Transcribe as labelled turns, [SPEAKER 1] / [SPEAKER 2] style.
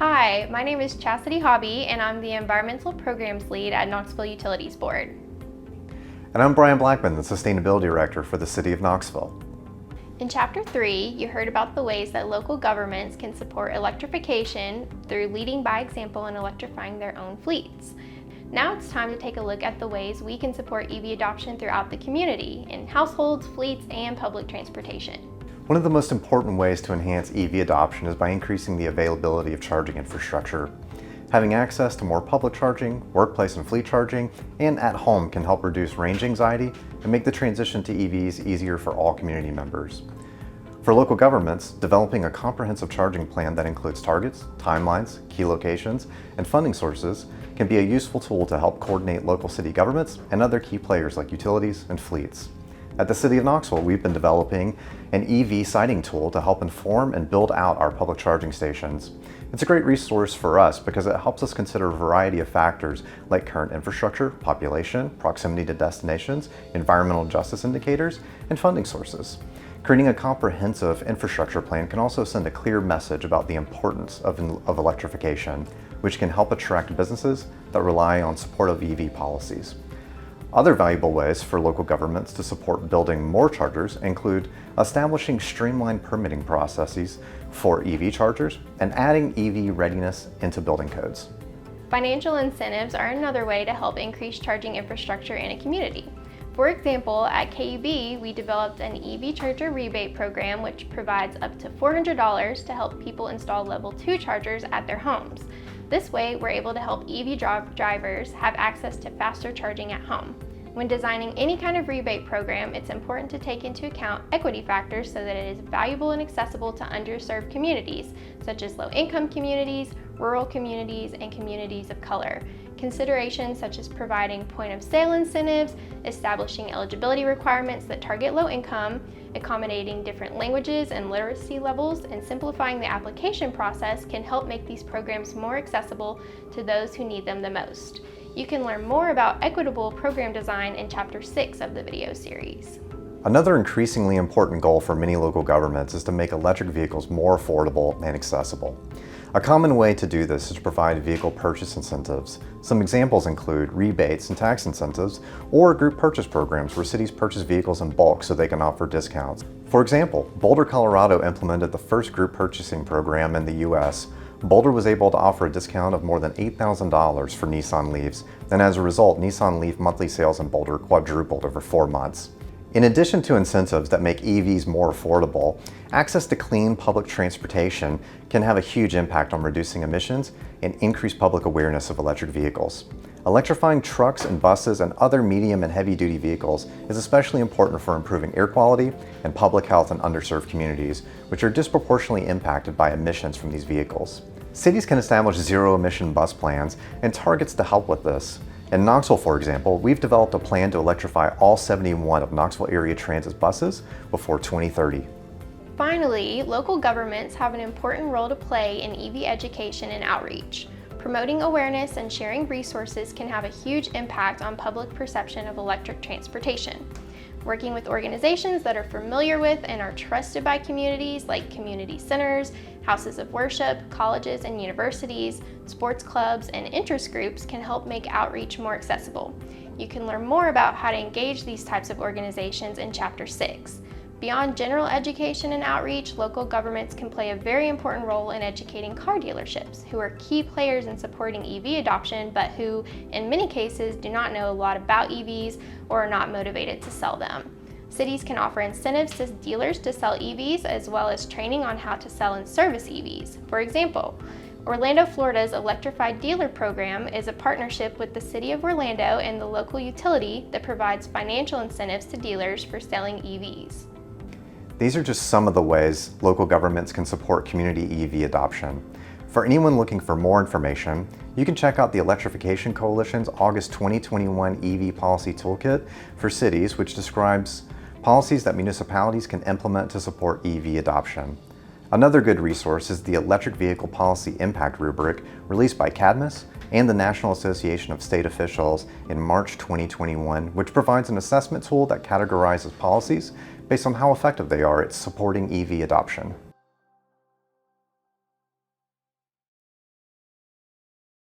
[SPEAKER 1] Hi, my name is Chastity Hobby, and I'm the Environmental Programs Lead at Knoxville Utilities Board.
[SPEAKER 2] And I'm Brian Blackman, the Sustainability Director for the City of Knoxville.
[SPEAKER 1] In Chapter 3, you heard about the ways that local governments can support electrification through leading by example and electrifying their own fleets. Now it's time to take a look at the ways we can support EV adoption throughout the community, in households, fleets, and public transportation.
[SPEAKER 2] One of the most important ways to enhance EV adoption is by increasing the availability of charging infrastructure. Having access to more public charging, workplace and fleet charging, and at home can help reduce range anxiety and make the transition to EVs easier for all community members. For local governments, developing a comprehensive charging plan that includes targets, timelines, key locations, and funding sources can be a useful tool to help coordinate local city governments and other key players like utilities and fleets. At the City of Knoxville, we've been developing an EV siting tool to help inform and build out our public charging stations. It's a great resource for us because it helps us consider a variety of factors like current infrastructure, population, proximity to destinations, environmental justice indicators, and funding sources. Creating a comprehensive infrastructure plan can also send a clear message about the importance of electrification, which can help attract businesses that rely on supportive EV policies. Other valuable ways for local governments to support building more chargers include establishing streamlined permitting processes for EV chargers and adding EV readiness into building codes.
[SPEAKER 1] Financial incentives are another way to help increase charging infrastructure in a community. For example, at KUB, we developed an EV charger rebate program which provides up to $400 to help people install level 2 chargers at their homes. This way, we're able to help EV drivers have access to faster charging at home. When designing any kind of rebate program, it's important to take into account equity factors so that it is valuable and accessible to underserved communities, such as low-income communities, rural communities, and communities of color. Considerations such as providing point-of-sale incentives, establishing eligibility requirements that target low income, accommodating different languages and literacy levels, and simplifying the application process can help make these programs more accessible to those who need them the most. You can learn more about equitable program design in Chapter 6 of the video series.
[SPEAKER 2] Another increasingly important goal for many local governments is to make electric vehicles more affordable and accessible. A common way to do this is to provide vehicle purchase incentives. Some examples include rebates and tax incentives, or group purchase programs where cities purchase vehicles in bulk so they can offer discounts. For example, Boulder, Colorado implemented the first group purchasing program in the US. Boulder was able to offer a discount of more than $8,000 for Nissan Leafs, and as a result, Nissan Leaf monthly sales in Boulder quadrupled over 4 months. In addition to incentives that make EVs more affordable, access to clean public transportation can have a huge impact on reducing emissions and increase public awareness of electric vehicles. Electrifying trucks and buses and other medium and heavy-duty vehicles is especially important for improving air quality and public health in underserved communities, which are disproportionately impacted by emissions from these vehicles. Cities can establish zero-emission bus plans and targets to help with this. In Knoxville, for example, we've developed a plan to electrify all 71 of Knoxville area transit buses before 2030.
[SPEAKER 1] Finally, local governments have an important role to play in EV education and outreach. Promoting awareness and sharing resources can have a huge impact on public perception of electric transportation. Working with organizations that are familiar with and are trusted by communities like community centers, houses of worship, colleges and universities, sports clubs, and interest groups can help make outreach more accessible. You can learn more about how to engage these types of organizations in Chapter 6. Beyond general education and outreach, local governments can play a very important role in educating car dealerships, who are key players in supporting EV adoption, but who, in many cases, do not know a lot about EVs or are not motivated to sell them. Cities can offer incentives to dealers to sell EVs, as well as training on how to sell and service EVs. For example, Orlando, Florida's Electrified Dealer Program is a partnership with the City of Orlando and the local utility that provides financial incentives to dealers for selling EVs.
[SPEAKER 2] These are just some of the ways local governments can support community EV adoption. For anyone looking for more information, you can check out the Electrification Coalition's August 2021 EV Policy Toolkit for Cities, which describes policies that municipalities can implement to support EV adoption. Another good resource is the Electric Vehicle Policy Impact Rubric released by CADMIS and the National Association of State Officials in March 2021, which provides an assessment tool that categorizes policies based on how effective they are at supporting EV adoption.